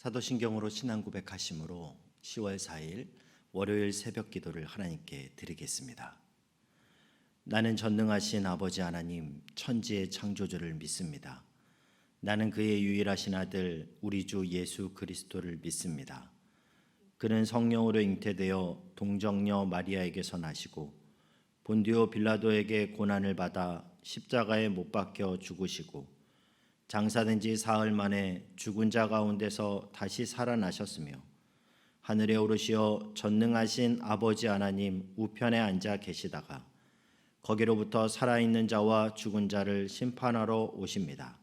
사도신경으로 신앙 고백하심으로 10월 4일 월요일 새벽 기도를 하나님께 드리겠습니다. 나는 전능하신 아버지 하나님 천지의 창조주를 믿습니다. 나는 그의 유일하신 아들 우리 주 예수 그리스도를 믿습니다. 그는 성령으로 잉태되어 동정녀 마리아에게서 나시고 본디오 빌라도에게 고난을 받아 십자가에 못 박혀 죽으시고 장사된 지 사흘 만에 죽은 자 가운데서 다시 살아나셨으며 하늘에 오르시어 전능하신 아버지 하나님 우편에 앉아 계시다가 거기로부터 살아있는 자와 죽은 자를 심판하러 오십니다.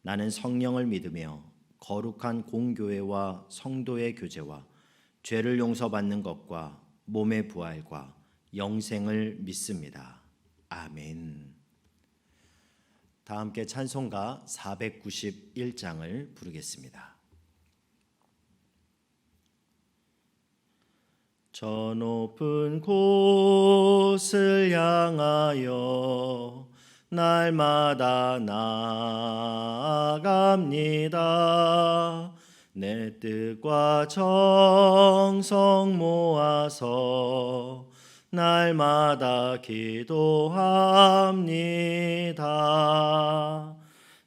나는 성령을 믿으며 거룩한 공교회와 성도의 교제와 죄를 용서받는 것과 몸의 부활과 영생을 믿습니다. 아멘. 다 함께 찬송가 491장을 부르겠습니다. 저 높은 곳을 향하여 날마다 나아갑니다. 내 뜻과 정성 모아서 날마다 기도합니다.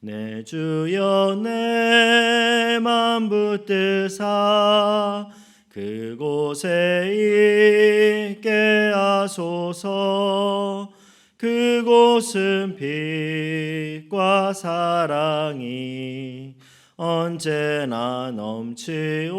내 주여 내 맘 붙드사 그곳에 있게 하소서. 그곳은 빛과 사랑이 언제나 넘치옵니다.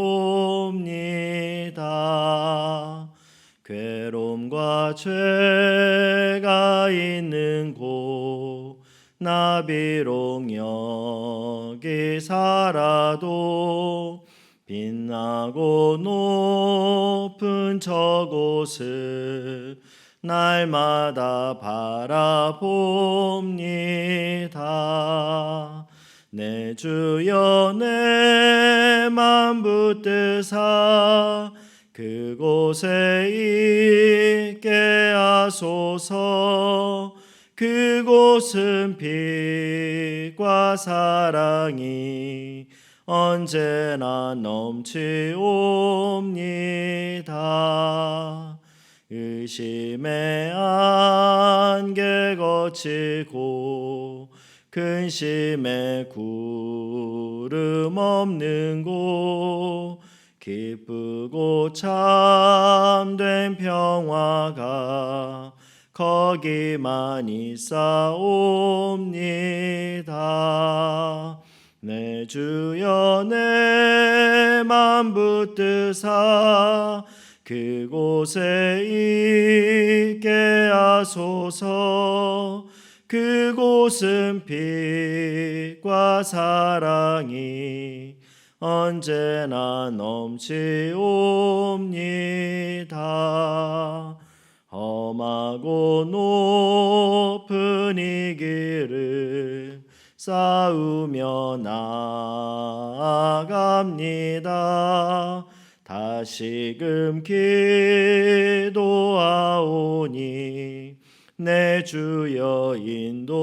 괴로움과 죄가 있는 곳 나 비록 여기 살아도 빛나고 높은 저곳을 날마다 바라봅니다. 내 주여 내 맘 붙드사 그곳에 있게 하소서. 그곳은 빛과 사랑이 언제나 넘치옵니다. 의심의 안개 거치고 근심의 구름 없는 곳 기쁘고 참된 평화가 거기만 있사옵니다. 내 주여 내 맘 붙드사 그곳에 있게 하소서. 그곳은 빛과 사랑이 언제나 넘치옵니다. 험하고 높은 이 길을 쌓으며 나아갑니다. 다시금 기도하오니 내 주여 인도하소서.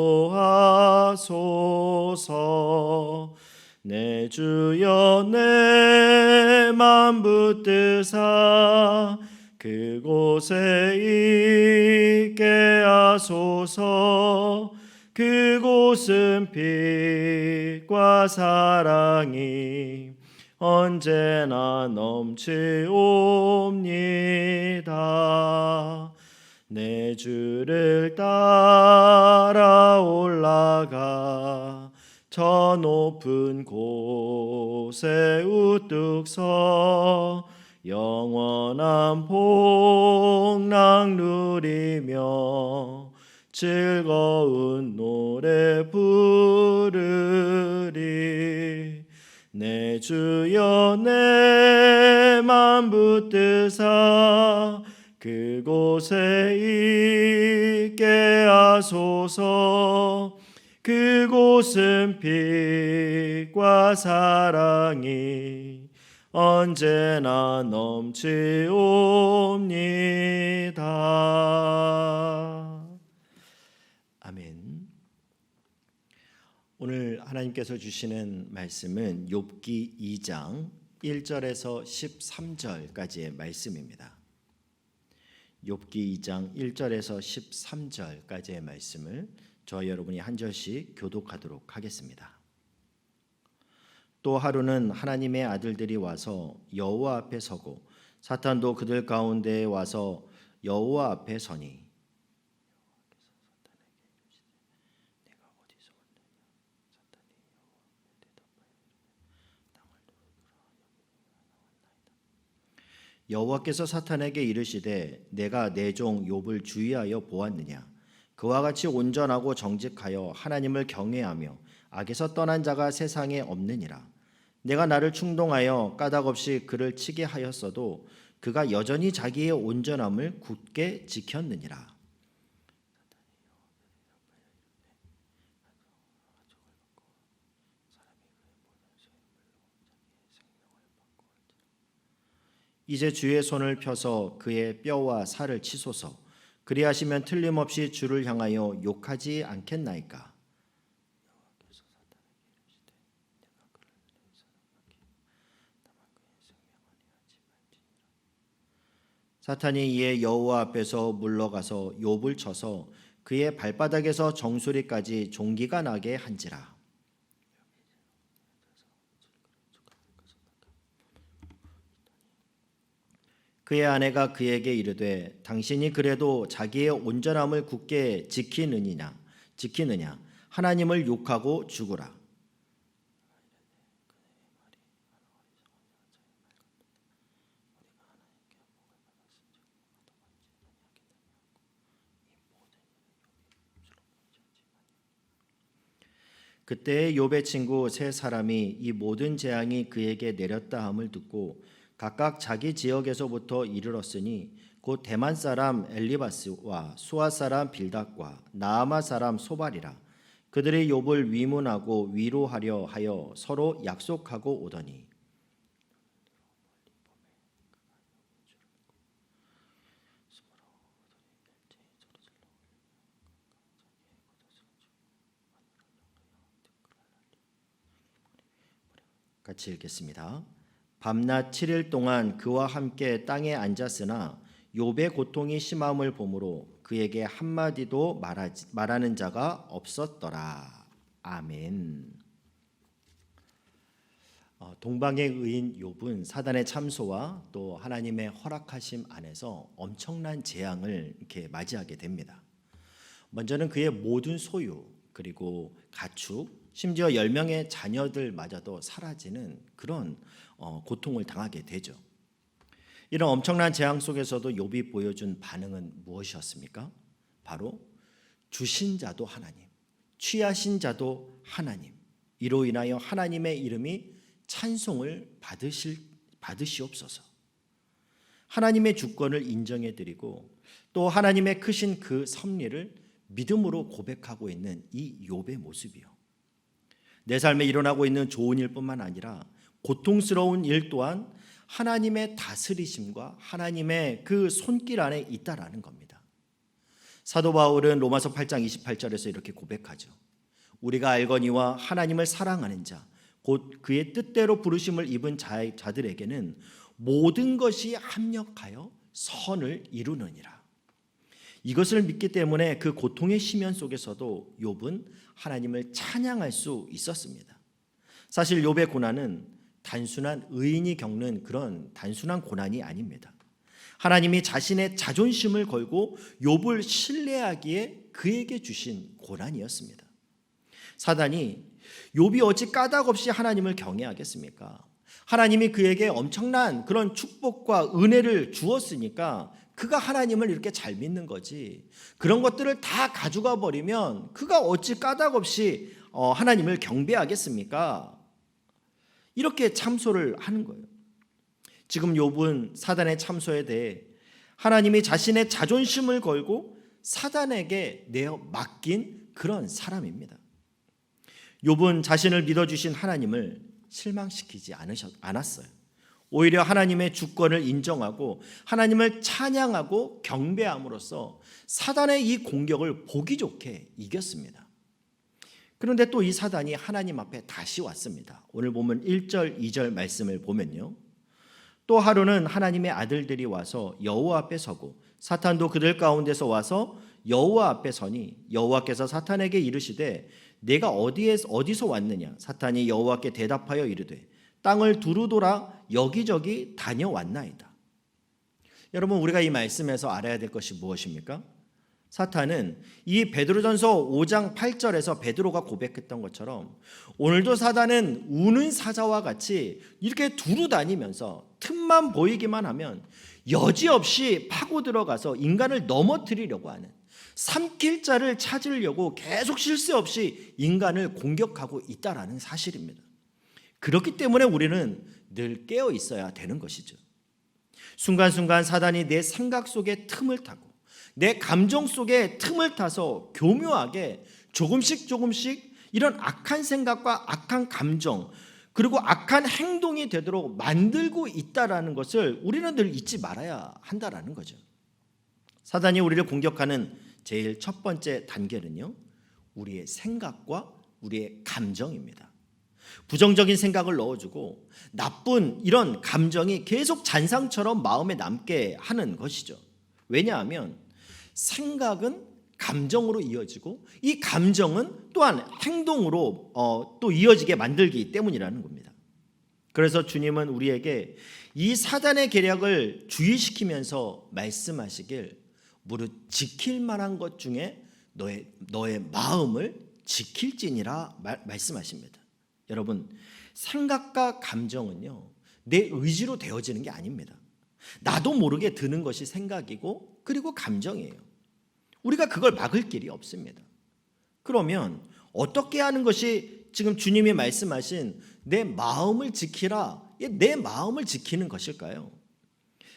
내 주여 내 맘 붙드사 그곳에 있게 하소서. 그곳은 빛과 사랑이 언제나 넘치옵니다. 내 주를 따라 올라가 저 높은 곳에 우뚝 서 영원한 복락 누리며 즐거운 노래 부르리. 내 주여 내 맘 붙드사 그곳에 있게 하소서. 그곳은 빛과 사랑이 언제나 넘치옵니다. 아멘. 오늘 하나님께서 주시는 말씀은 욥기 2장 1절에서 13절까지의 말씀입니다. 욥기 2장 1절에서 13절까지의 말씀을 저와 여러분이 한 절씩 교독하도록 하겠습니다. 또 하루는 하나님의 아들들이 와서 여호와 앞에 서고 사탄도 그들 가운데에 와서 여호와 앞에 서니 여호와께서 사탄에게 이르시되 내가 내 종 욥을 주의하여 보았느냐 그와 같이 온전하고 정직하여 하나님을 경외하며 악에서 떠난 자가 세상에 없느니라. 내가 나를 충동하여 까닭없이 그를 치게 하였어도 그가 여전히 자기의 온전함을 굳게 지켰느니라. 이제 주의 손을 펴서 그의 뼈와 살을 치소서. 그리하시면 틀림없이 주를 향하여 욕하지 않겠나이까. 사탄이 이에 여호와 앞에서 물러가서 욥을 쳐서 그의 발바닥에서 정수리까지 종기가 나게 한지라. 그의 아내가 그에게 이르되 당신이 그래도 자기의 온전함을 굳게 지키느냐 하나님을 욕하고 죽으라. 그때 욥의 친구 세 사람이 이 모든 재앙이 그에게 내렸다 함을 듣고 각각 자기 지역에서부터 이르렀으니 곧 대만 사람 엘리바스와 수아 사람 빌닷과 나아마 사람 소발이라. 그들이 욥을 위문하고 위로하려 하여 서로 약속하고 오더니 같이 읽겠습니다. 밤낮 7일 동안 그와 함께 땅에 앉았으나 욥의 고통이 심함을 보므로 그에게 한마디도 말하는 자가 없었더라. 아멘. 동방의 의인 욥은 사단의 참소와 또 하나님의 허락하심 안에서 엄청난 재앙을 이렇게 맞이하게 됩니다. 먼저는 그의 모든 소유 그리고 가축 심지어 10명의 자녀들마저도 사라지는 그런 고통을 당하게 되죠. 이런 엄청난 재앙 속에서도 욥이 보여준 반응은 무엇이었습니까? 바로 주신 자도 하나님, 취하신 자도 하나님, 이로 인하여 하나님의 이름이 찬송을 받으시옵소서. 하나님의 주권을 인정해드리고 또 하나님의 크신 그 섭리를 믿음으로 고백하고 있는 이 욥의 모습이요. 내 삶에 일어나고 있는 좋은 일뿐만 아니라 고통스러운 일 또한 하나님의 다스리심과 하나님의 그 손길 안에 있다라는 겁니다. 사도 바울은 로마서 8장 28절에서 이렇게 고백하죠. 우리가 알거니와 하나님을 사랑하는 자, 곧 그의 뜻대로 부르심을 입은 자들에게는 모든 것이 합력하여 선을 이루느니라. 이것을 믿기 때문에 그 고통의 시면 속에서도 욥은 하나님을 찬양할 수 있었습니다. 사실 욥의 고난은 단순한 의인이 겪는 그런 단순한 고난이 아닙니다. 하나님이 자신의 자존심을 걸고 욥을 신뢰하기에 그에게 주신 고난이었습니다. 사단이 욥이 어찌 까닭없이 하나님을 경외하겠습니까? 하나님이 그에게 엄청난 그런 축복과 은혜를 주었으니까 그가 하나님을 이렇게 잘 믿는 거지. 그런 것들을 다 가져가 버리면 그가 어찌 까닭없이 하나님을 경배하겠습니까? 이렇게 참소를 하는 거예요. 지금 욥은 사단의 참소에 대해 하나님이 자신의 자존심을 걸고 사단에게 내어 맡긴 그런 사람입니다. 욥은 자신을 믿어주신 하나님을 실망시키지 않았어요. 오히려 하나님의 주권을 인정하고 하나님을 찬양하고 경배함으로써 사단의 이 공격을 보기 좋게 이겼습니다. 그런데 또 이 사단이 하나님 앞에 다시 왔습니다. 오늘 보면 1절, 2절 말씀을 보면요. 또 하루는 하나님의 아들들이 와서 여호와 앞에 서고 사탄도 그들 가운데서 와서 여호와 앞에 서니 여호와께서 사탄에게 이르시되 내가 어디서 왔느냐? 사탄이 여호와께 대답하여 이르되 땅을 두루 돌아 여기저기 다녀왔나이다. 여러분, 우리가 이 말씀에서 알아야 될 것이 무엇입니까? 사탄은 이 베드로전서 5장 8절에서 베드로가 고백했던 것처럼 오늘도 사단은 우는 사자와 같이 이렇게 두루 다니면서 틈만 보이기만 하면 여지없이 파고 들어가서 인간을 넘어뜨리려고 하는, 삼킬 자를 찾으려고 계속 쉴 새 없이 인간을 공격하고 있다라는 사실입니다. 그렇기 때문에 우리는 늘 깨어 있어야 되는 것이죠. 순간순간 사단이 내 생각 속에 틈을 타고 내 감정 속에 틈을 타서 교묘하게 조금씩 이런 악한 생각과 악한 감정 그리고 악한 행동이 되도록 만들고 있다라는 것을 우리는 늘 잊지 말아야 한다라는 거죠. 사단이 우리를 공격하는 제일 첫 번째 단계는요, 우리의 생각과 우리의 감정입니다. 부정적인 생각을 넣어주고 나쁜 이런 감정이 계속 잔상처럼 마음에 남게 하는 것이죠. 왜냐하면 생각은 감정으로 이어지고 이 감정은 또한 행동으로 또 이어지게 만들기 때문이라는 겁니다. 그래서 주님은 우리에게 이 사단의 계략을 주의시키면서 말씀하시길 무릇 지킬 만한 것 중에 너의 마음을 지킬지니라 말씀하십니다. 여러분, 생각과 감정은요, 내 의지로 되어지는 게 아닙니다. 나도 모르게 드는 것이 생각이고 그리고 감정이에요. 우리가 그걸 막을 길이 없습니다. 그러면 어떻게 하는 것이 지금 주님이 말씀하신 내 마음을 지키라, 내 마음을 지키는 것일까요?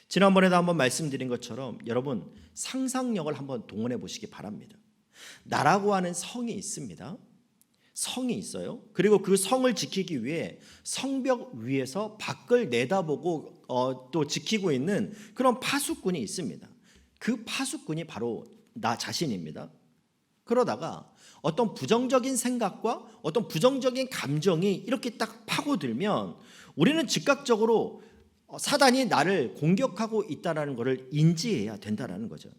지난번에도 한번 말씀드린 것처럼 여러분, 상상력을 한번 동원해 보시기 바랍니다. 나라고 하는 성이 있습니다. 성이 있어요. 그리고 그 성을 지키기 위해 성벽 위에서 밖을 내다보고 또 지키고 있는 그런 파수꾼이 있습니다. 그 파수꾼이 바로 나 자신입니다. 그러다가 어떤 부정적인 생각과 어떤 부정적인 감정이 이렇게 딱 파고들면 우리는 즉각적으로 사단이 나를 공격하고 있다는 것을 인지해야 된다는 거죠.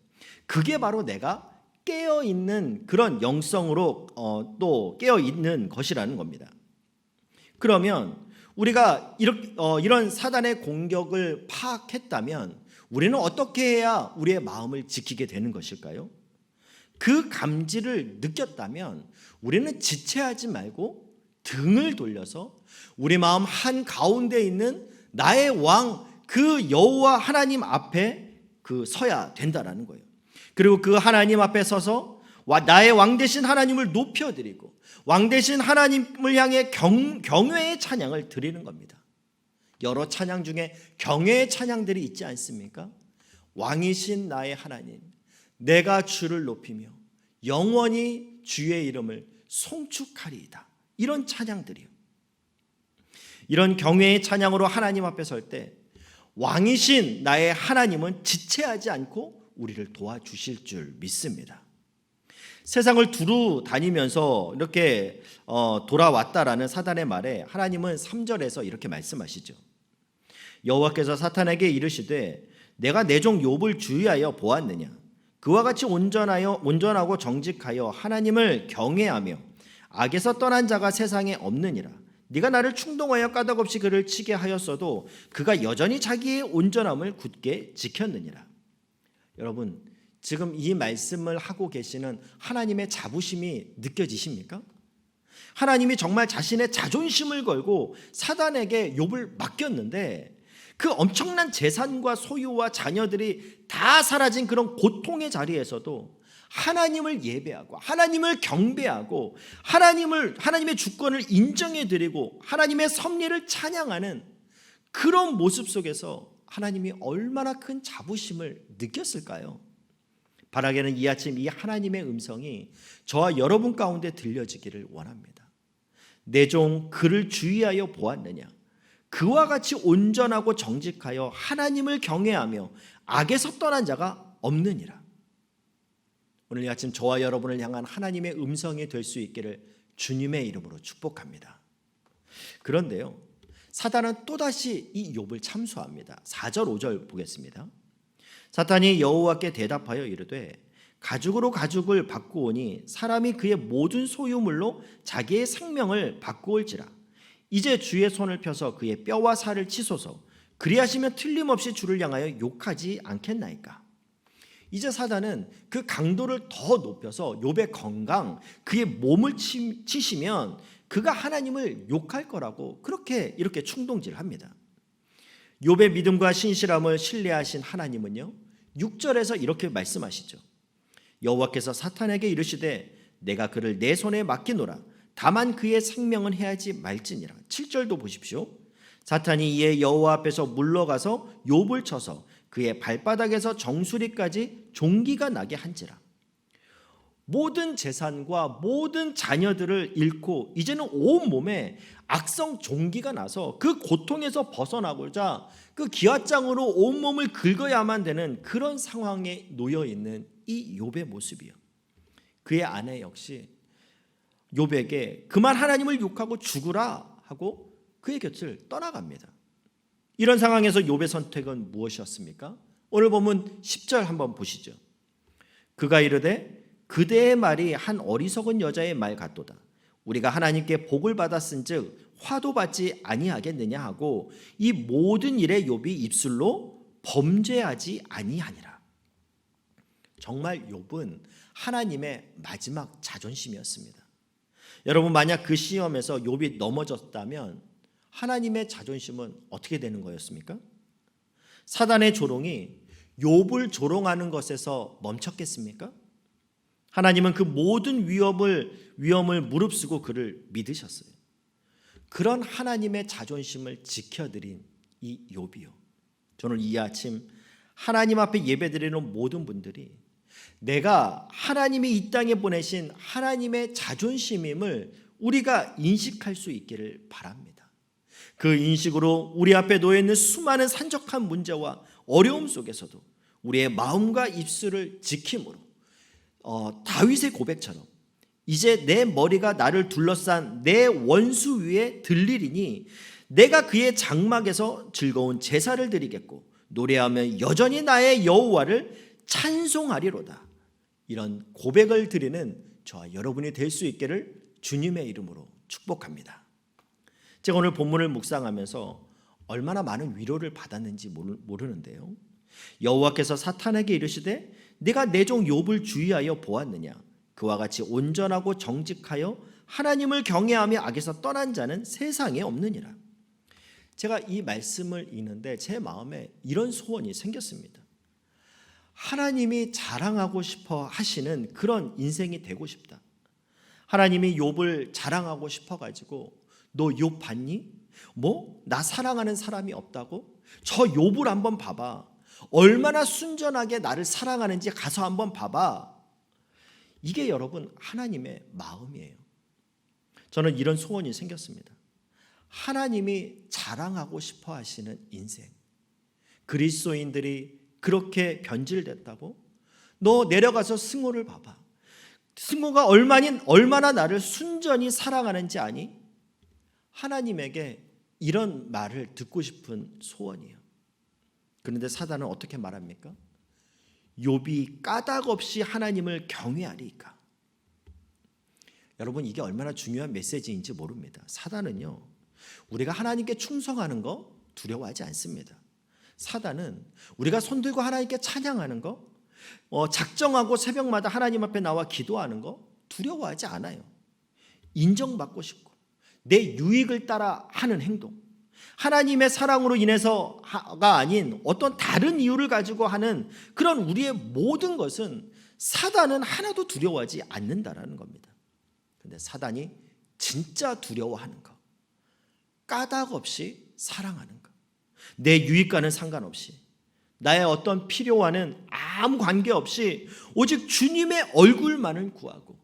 그게 바로 내가 깨어있는 그런 영성으로 또 깨어있는 것이라는 겁니다. 그러면 우리가 이런 사단의 공격을 파악했다면 우리는 어떻게 해야 우리의 마음을 지키게 되는 것일까요? 그 감지를 느꼈다면 우리는 지체하지 말고 등을 돌려서 우리 마음 한가운데 있는 나의 왕, 그 여호와 하나님 앞에 서야 된다라는 거예요. 그리고 그 하나님 앞에 서서 나의 왕 되신 하나님을 높여드리고 왕 되신 하나님을 향해 경외의 찬양을 드리는 겁니다. 여러 찬양 중에 경외의 찬양들이 있지 않습니까? 왕이신 나의 하나님, 내가 주를 높이며 영원히 주의 이름을 송축하리이다. 이런 찬양들이요. 이런 경외의 찬양으로 하나님 앞에 설 때 왕이신 나의 하나님은 지체하지 않고 우리를 도와주실 줄 믿습니다. 세상을 두루 다니면서 이렇게 돌아왔다라는 사단의 말에 하나님은 3절에서 이렇게 말씀하시죠. 여호와께서 사탄에게 이르시되 내가 내 종 욥을 주의하여 보았느냐? 그와 같이 온전하고 정직하여 하나님을 경외하며 악에서 떠난 자가 세상에 없느니라. 네가 나를 충동하여 까닭없이 그를 치게 하였어도 그가 여전히 자기의 온전함을 굳게 지켰느니라. 여러분, 지금 이 말씀을 하고 계시는 하나님의 자부심이 느껴지십니까? 하나님이 정말 자신의 자존심을 걸고 사단에게 욥을 맡겼는데 그 엄청난 재산과 소유와 자녀들이 다 사라진 그런 고통의 자리에서도 하나님을 예배하고 하나님을 경배하고 하나님의 주권을 인정해드리고 하나님의 섭리를 찬양하는 그런 모습 속에서 하나님이 얼마나 큰 자부심을 느꼈을까요? 바라기는 이 아침 이 하나님의 음성이 저와 여러분 가운데 들려지기를 원합니다. 내 종 그를 주의하여 보았느냐? 그와 같이 온전하고 정직하여 하나님을 경외하며 악에서 떠난 자가 없느니라. 오늘 이 아침 저와 여러분을 향한 하나님의 음성이 될 수 있기를 주님의 이름으로 축복합니다. 그런데요, 사단은 또다시 이 욥을 참소합니다. 4절 5절 보겠습니다. 사탄이 여호와께 대답하여 이르되 가죽으로 가죽을 바꾸오니 사람이 그의 모든 소유물로 자기의 생명을 바꾸올지라. 이제 주의 손을 펴서 그의 뼈와 살을 치소서. 그리하시면 틀림없이 주를 향하여 욕하지 않겠나이까. 이제 사단은 그 강도를 더 높여서 욥의 건강, 그의 몸을 치시면 그가 하나님을 욕할 거라고 이렇게 충동질합니다. 욥의 믿음과 신실함을 신뢰하신 하나님은요, 6절에서 이렇게 말씀하시죠. 여호와께서 사탄에게 이르시되 내가 그를 내 손에 맡기노라. 다만 그의 생명은 해하지 말지니라. 7절도 보십시오. 사탄이 이에 여호와 앞에서 물러가서 욥을 쳐서 그의 발바닥에서 정수리까지 종기가 나게 한지라. 모든 재산과 모든 자녀들을 잃고 이제는 온몸에 악성 종기가 나서 그 고통에서 벗어나고자 그 기왓장으로 온몸을 긁어야만 되는 그런 상황에 놓여 있는 이 욥의 모습이요. 그의 아내 역시 욥에게 그만 하나님을 욕하고 죽으라 하고 그의 곁을 떠나갑니다. 이런 상황에서 욥의 선택은 무엇이었습니까? 오늘 보면 10절 한번 보시죠. 그가 이르되 그대의 말이 한 어리석은 여자의 말 같도다. 우리가 하나님께 복을 받았은즉 화도 받지 아니하겠느냐 하고 이 모든 일에 욥이 입술로 범죄하지 아니하니라. 정말 욥은 하나님의 마지막 자존심이었습니다. 여러분, 만약 그 시험에서 욥이 넘어졌다면 하나님의 자존심은 어떻게 되는 거였습니까? 사단의 조롱이 욥을 조롱하는 것에서 멈췄겠습니까? 하나님은 그 모든 위험을 무릅쓰고 그를 믿으셨어요. 그런 하나님의 자존심을 지켜드린 이 욥이요. 저는 이 아침 하나님 앞에 예배드리는 모든 분들이 내가 하나님이 이 땅에 보내신 하나님의 자존심임을 우리가 인식할 수 있기를 바랍니다. 그 인식으로 우리 앞에 놓여있는 수많은 산적한 문제와 어려움 속에서도 우리의 마음과 입술을 지킴으로 다윗의 고백처럼 이제 내 머리가 나를 둘러싼 내 원수 위에 들리리니 내가 그의 장막에서 즐거운 제사를 드리겠고 노래하며 여전히 나의 여호와를 찬송하리로다. 이런 고백을 드리는 저와 여러분이 될 수 있기를 주님의 이름으로 축복합니다. 제가 오늘 본문을 묵상하면서 얼마나 많은 위로를 받았는지 모르는데요. 여호와께서 사탄에게 이르시되 네가 내 종 욥을 주의하여 보았느냐? 그와 같이 온전하고 정직하여 하나님을 경외하며 악에서 떠난 자는 세상에 없느니라. 제가 이 말씀을 읽는데 제 마음에 이런 소원이 생겼습니다. 하나님이 자랑하고 싶어 하시는 그런 인생이 되고 싶다. 하나님이 욥을 자랑하고 싶어 가지고 너 욥 봤니? 뭐? 나 사랑하는 사람이 없다고? 저 욥을 한번 봐봐. 얼마나 순전하게 나를 사랑하는지 가서 한번 봐봐. 이게 여러분 하나님의 마음이에요. 저는 이런 소원이 생겼습니다. 하나님이 자랑하고 싶어 하시는 인생. 그리스도인들이 그렇게 변질됐다고? 너 내려가서 승호를 봐봐. 승호가 얼마나 나를 순전히 사랑하는지 아니? 하나님에게 이런 말을 듣고 싶은 소원이에요. 그런데 사단은 어떻게 말합니까? 욥이 까닭 없이 하나님을 경외하리까. 여러분, 이게 얼마나 중요한 메시지인지 모릅니다. 사단은요, 우리가 하나님께 충성하는 거 두려워하지 않습니다. 사단은 우리가 손들고 하나님께 찬양하는 거, 작정하고 새벽마다 하나님 앞에 나와 기도하는 거 두려워하지 않아요. 인정받고 싶고 내 유익을 따라 하는 행동, 하나님의 사랑으로 인해서가 아닌 어떤 다른 이유를 가지고 하는 그런 우리의 모든 것은 사단은 하나도 두려워하지 않는다라는 겁니다. 그런데 사단이 진짜 두려워하는 것, 까닭 없이 사랑하는 것, 내 유익과는 상관없이 나의 어떤 필요와는 아무 관계없이 오직 주님의 얼굴만을 구하고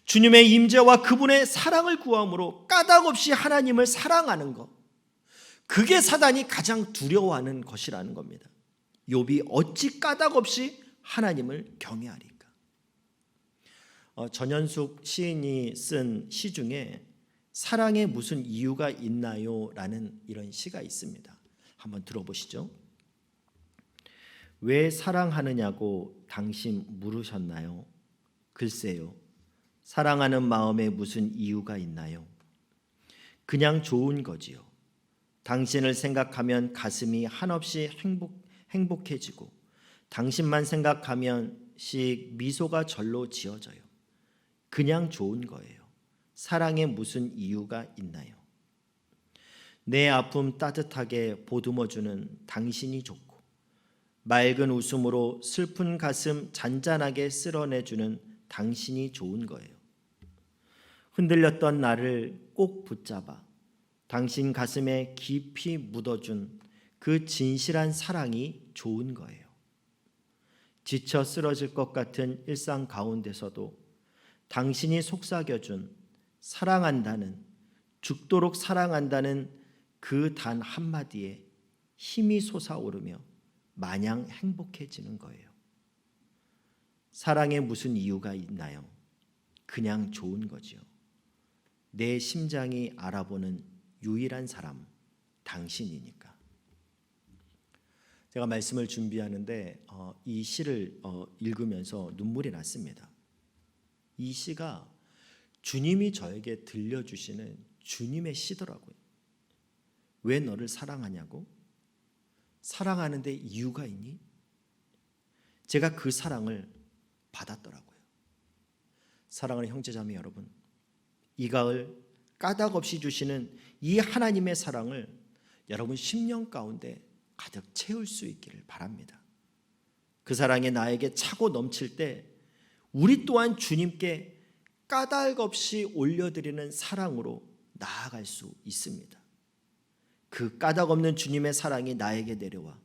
주님의 임재와 그분의 사랑을 구함으로 까닭 없이 하나님을 사랑하는 것, 그게 사단이 가장 두려워하는 것이라는 겁니다. 욥이 어찌 까닭 없이 하나님을 경외하리까? 전현숙 시인이 쓴 시 중에 사랑에 무슨 이유가 있나요? 라는 이런 시가 있습니다. 한번 들어보시죠. 왜 사랑하느냐고 당신 물으셨나요? 글쎄요. 사랑하는 마음에 무슨 이유가 있나요? 그냥 좋은 거지요. 당신을 생각하면 가슴이 한없이 행복해지고 당신만 생각하면 미소가 절로 지어져요. 그냥 좋은 거예요. 사랑에 무슨 이유가 있나요? 내 아픔 따뜻하게 보듬어주는 당신이 좋고 맑은 웃음으로 슬픈 가슴 잔잔하게 쓸어내주는 당신이 좋은 거예요. 흔들렸던 나를 꼭 붙잡아 당신 가슴에 깊이 묻어준 그 진실한 사랑이 좋은 거예요. 지쳐 쓰러질 것 같은 일상 가운데서도 당신이 속삭여준 사랑한다는, 죽도록 사랑한다는 그 단 한마디에 힘이 솟아오르며 마냥 행복해지는 거예요. 사랑에 무슨 이유가 있나요? 그냥 좋은 거지요. 내 심장이 알아보는 유일한 사람, 당신이니까. 제가 말씀을 준비하는데 이 시를 읽으면서 눈물이 났습니다. 이 시가 주님이 저에게 들려주시는 주님의 시더라고요. 왜 너를 사랑하냐고? 사랑하는데 이유가 있니? 제가 그 사랑을 받았더라고요. 사랑하는 형제자매 여러분, 이 가을 까닭 없이 주시는 이 하나님의 사랑을 여러분 심령 가운데 가득 채울 수 있기를 바랍니다. 그 사랑이 나에게 차고 넘칠 때 우리 또한 주님께 까닭 없이 올려드리는 사랑으로 나아갈 수 있습니다. 그 까닭 없는 주님의 사랑이 나에게 내려와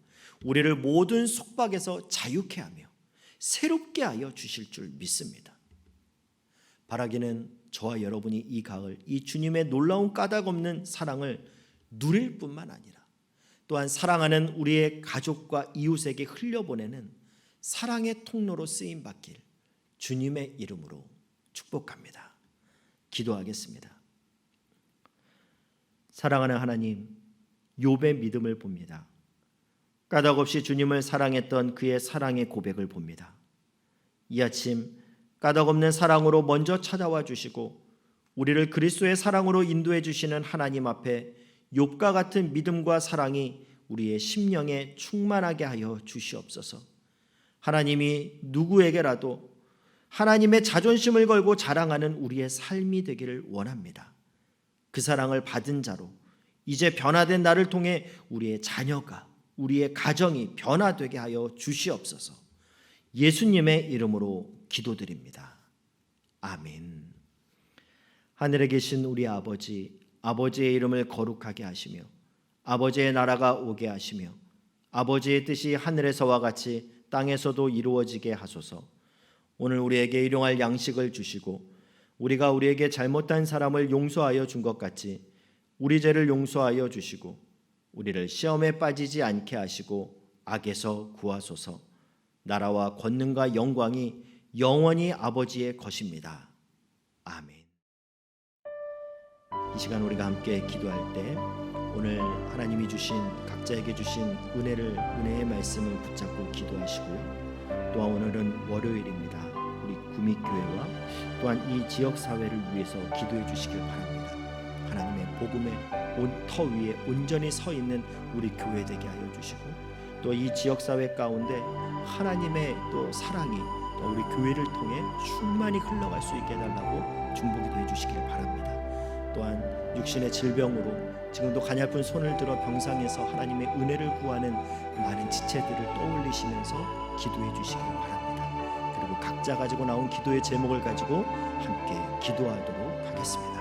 우리를 모든 속박에서 자유케 하며 새롭게 하여 주실 줄 믿습니다. 바라기는 저와 여러분이 이 가을 이 주님의 놀라운 까닭 없는 사랑을 누릴 뿐만 아니라 또한 사랑하는 우리의 가족과 이웃에게 흘려보내는 사랑의 통로로 쓰임받길 주님의 이름으로 축복합니다. 기도하겠습니다. 사랑하는 하나님, 욥의 믿음을 봅니다. 까닭 없이 주님을 사랑했던 그의 사랑의 고백을 봅니다. 이 아침 까닭 없는 사랑으로 먼저 찾아와 주시고 우리를 그리스도의 사랑으로 인도해 주시는 하나님 앞에 욥과 같은 믿음과 사랑이 우리의 심령에 충만하게 하여 주시옵소서. 하나님이 누구에게라도 하나님의 자존심을 걸고 자랑하는 우리의 삶이 되기를 원합니다. 그 사랑을 받은 자로 이제 변화된 나를 통해 우리의 자녀가, 우리의 가정이 변화되게 하여 주시옵소서. 예수님의 이름으로 기도드립니다. 아멘. 하늘에 계신 우리 아버지, 아버지의 이름을 거룩하게 하시며 아버지의 나라가 오게 하시며 아버지의 뜻이 하늘에서와 같이 땅에서도 이루어지게 하소서. 오늘 우리에게 일용할 양식을 주시고 우리가 우리에게 잘못한 사람을 용서하여 준 것 같이 우리 죄를 용서하여 주시고 우리를 시험에 빠지지 않게 하시고 악에서 구하소서. 나라와 권능과 영광이 영원히 아버지의 것입니다. 아멘. 이 시간 우리가 함께 기도할 때 오늘 하나님이 주신 각자에게 주신 은혜의 말씀을 붙잡고 기도하시고요. 또한 오늘은 월요일입니다. 우리 구미교회와 또한 이 지역사회를 위해서 기도해 주시길 바랍니다. 하나님의 복음의 터 위에 온전히 서 있는 우리 교회 되게 하여 주시고 또 이 지역사회 가운데 하나님의 또 사랑이 또 우리 교회를 통해 충만히 흘러갈 수 있게 해달라고 중보기도 해주시길 바랍니다. 또한 육신의 질병으로 지금도 가냘픈 손을 들어 병상에서 하나님의 은혜를 구하는 많은 지체들을 떠올리시면서 기도해 주시길 바랍니다. 그리고 각자 가지고 나온 기도의 제목을 가지고 함께 기도하도록 하겠습니다.